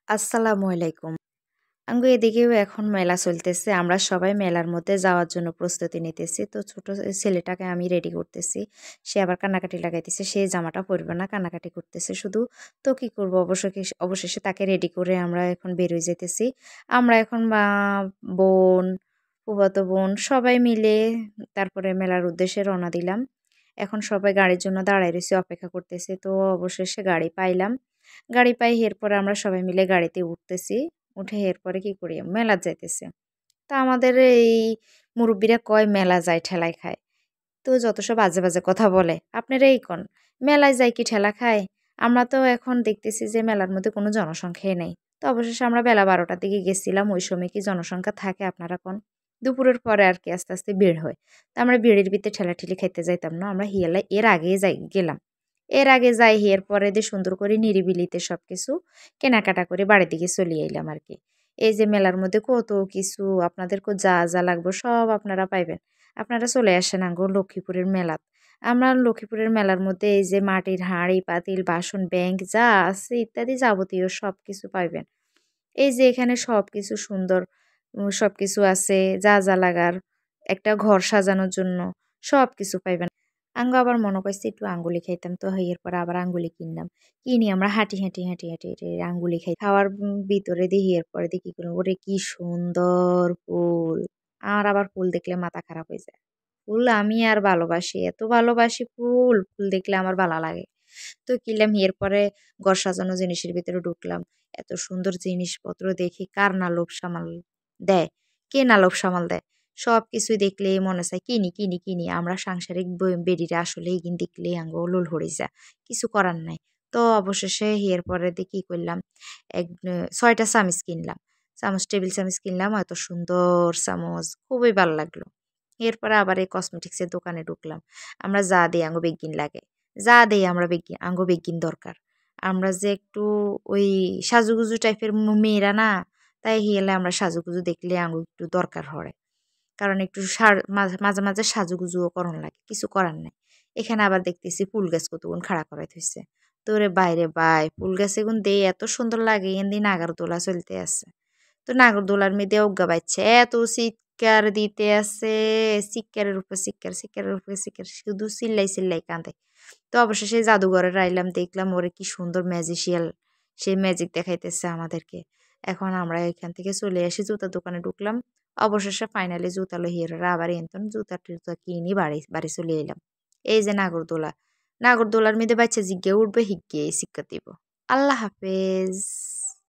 আসসালামু আলাইকুম। এদিকেও এখন মেলা চলতেছে। আমরা সবাই মেলার মধ্যে যাওয়ার জন্য প্রস্তুতি নিতেছি। তো ছোট ছেলেটাকে আমি রেডি করতেছি। সে আবার কান্নাকাটি লাগাইতেছে। সে জামাটা পরবে না, কান্নাকাটি করতেছে শুধু। তো কি করব অবশেষে তাকে রেডি করে আমরা এখন বের হয়ে যাইতেছি। আমরা এখন বোন, ফুফাতো বোন সবাই মিলে তারপরে মেলার উদ্দেশ্যে রওনা দিলাম। এখন সবাই গাড়ির জন্য দাঁড়ায় রইছি, অপেক্ষা করতেছি। তো অবশেষে গাড়ি পাইলাম। গাড়ি পাই এরপরে আমরা সবাই মিলে গাড়িতে উঠতেছি। উঠে এরপরে কি করি? মেলা যাইতেছি। তা আমাদের এই মুরুব্বিরা কয় মেলা যায় ঠেলায় খায়। তো যত সব বাজে কথা বলে। আপনারা এই কন, মেলায় যাই কি ঠেলা খায়? আমরা তো এখন দেখতেছি যে মেলার মধ্যে কোনো জনসংখ্যাই নেই। তো অবশেষে আমরা বেলা ১২টার দিকে গেছিলাম। ওই সময় কি জনসংখ্যা থাকে আপনারা কন? দুপুরের পরে আর কি আস্তে ভিড় হয়। তো আমরা ভিড়ের ভিতরে ঠেলাঠেলি খাইতে যাইতাম না। আমরা এর আগেই গেলাম। এর আগে যাই পরে দিয়ে সুন্দর করে নিরিবিলিতে সবকিছু কেনাকাটা করে বাড়ির দিকে চলে আইলাম আর কি। এই যে মেলার মধ্যে কত কিছু আপনাদেরকে যা লাগবে সব আপনারা পাইবেন। আপনারা চলে আসেন লক্ষ্মীপুরের মেলাত। আমরা লক্ষ্মীপুরের মেলার মধ্যে এই যে মাটির হাঁড়ি, পাতিল, বাসন, ব্যাংক যা আছে ইত্যাদি যাবতীয় সবকিছু পাইবেন। এই যে এখানে সবকিছু সুন্দর সবকিছু আছে যা লাগার একটা ঘর সাজানোর জন্য সবকিছু পাইবেন। আবার মনে করছি একটু আঙ্গুলি খাইতাম। তো এর পরে আবার আঙ্গুলি কিনলাম। কিনি আমরা হাঁটি আঙ্গুলি খাই। খাওয়ার ভিতরে দেখি এরপরে দেখি কি করি, ওরে কি সুন্দর ফুল! আমার আবার ফুল দেখলে মাথা খারাপ হয়ে যায়। ফুল আমি আর ভালোবাসি। এত ভালোবাসি ফুল, ফুল দেখলে আমার ভালো লাগে। তো কিনলাম এরপরে ঘর সাজানো জিনিসের ভিতরে ঢুকলাম। এত সুন্দর জিনিসপত্র দেখি কার না লোভ সামাল দেয়? কে না লোভ সামাল দেয়? সবকিছুই দেখলেই মনে চায় কিনি। আমরা সাংসারিক বেডিরা আসলে এগিন দেখলেই লোল হয়ে যায়। কিছু করার নাই। তো অবশেষে এরপরে দিয়ে কি করলাম? ৬ টা চামিচ কিনলাম। টেবিল চামিচ কিনলাম। এত সুন্দর চামচ, খুবই ভাল লাগলো। এরপরে আবার এই কসমেটিক্সের দোকানে ঢুকলাম। আমরা যা দেই বেগিন লাগে। যা দেই আমরা বেগিন দরকার। আমরা যে একটু ওই সাজুগুজু টাইপের মেয়েরা না, তাই আমরা সাজুগুজু দেখলে একটু দরকার হয়। কারণ একটু মাঝে সাজুগুজুও করণ লাগে। কিছু করার নাই। এখানে আবার দেখতেছি ফুল গাছ কতক্ষণ খাড়া করাই থইছে। তো রে বাইরে বাই ফুল গাছ এগুন দেই এত সুন্দর লাগে এমনি নাগরদোলা চলতে আছে। তো নাগরদোলার মধ্যে অজ্ঞা বাইচ্ছে এত চিৎকার দিতে আছে, চিৎকারের উপরে চিৎকার শুধু চিল্লাই কাঁদে। তো অবশেষে জাদুঘরে আইলাম, দেখলাম ওরে কি সুন্দর ম্যাজিশিয়াল সে ম্যাজিক দেখাইতেছে আমাদেরকে। এখন আমরা এখান থেকে চলে আসি জুতার দোকানে ঢুকলাম। অবশেষে ফাইনালি জুতা লহিয়েরা আবার এনতন জুতা কিনি বাড়ি চলে এলাম। এই যে নাগরদোলার মধ্যে বাচ্চা জিজ্ঞে উঠবে হিজ্ঞে শিক্ষা দিব। আল্লাহ হাফেজ।